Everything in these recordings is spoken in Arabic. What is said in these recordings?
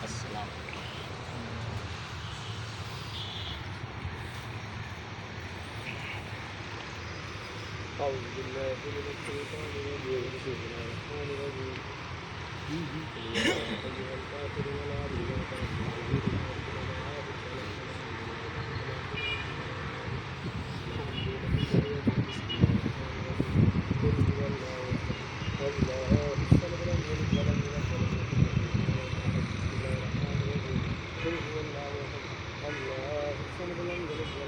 السلام أعوذ بالله من الشيطان الرجيم بسم الله الرحمن الرحيم قل يا أيها الكافرون لا أعبد ما تعبدون ولا أعبد ما عابد ولا قل هو الله أحد الله الصمد لم يلد ولم يولد ولم يكن له كفوا أحد بسم الله الرحمن الرحيم قل هو الله أحد الله الصمد لم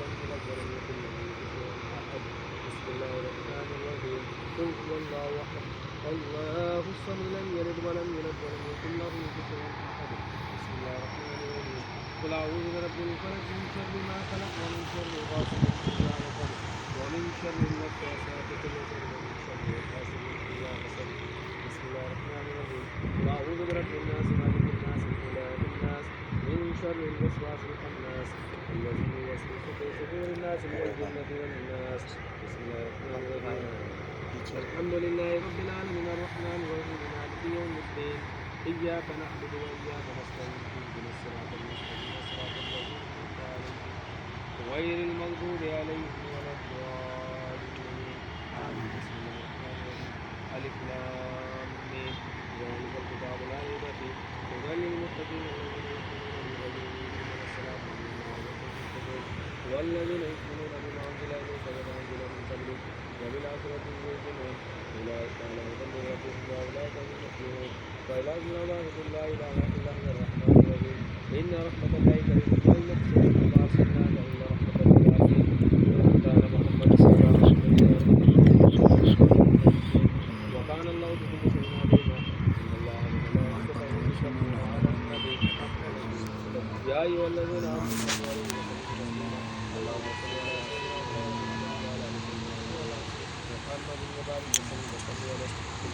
يلد ولم يولد ولم يكن له كفوا أحد بسم الله الرحمن الرحيم قل هو الله أحد الله الصمد لم يلد ولم يولد ولم يكن له كفوا أحد بسم الله الرحمن الرحيم قل أعوذ برب الفلق من شر ما خلق ومن شر غاسق إذا وقب ومن شر النفاثات في العقد ومن شر حاسد إذا حسد بسم الله الرحمن الرحيم قل أعوذ برب الناس مالك الناس إله الناس من شر الوسواس الخناس الذي يوسوس في صدور الناس من الجنة والناس بسم الله الرحمن الرحيم الحمد لله رب العالمين الرحمن الرحيم مالك يوم الدين إياك نعبد وإياك نستعين اهدنا الصراط المستقيم صراط الذين أنعمت عليهم غير المغضوب عليهم ولا الضالين آمين بسم الله الرحمن الرحيم ألف لام ميم ذلك الكتاب لا ريب فيه هدى للمتقين الذين يؤمنون بالغيب ويقيمون الصلاة ومما رزقناهم ينفقون والذين يؤمنون بما أنزل إليك وما أنزل من قبلك وبالآخرة هم يوقنون أولئك على هدى من ربهم وأولئك هم المفلحون فإلهنا واحد لا إله إلا هو الرحمن الرحيم إن رحمة الله قريب من المحسنين وما أرسلناك إلا رحمة للعالمين وكان محمد صلى الله عليه وسلم وكان الله بكل شيء عليما إن الله وملائكته يصلون على النبي يا أيها الذين آمنوا صلوا عليه وسلموا تسليما اللهم صل على سيدنا محمد وعلى آل سيدنا محمد وبارك وسلم عليه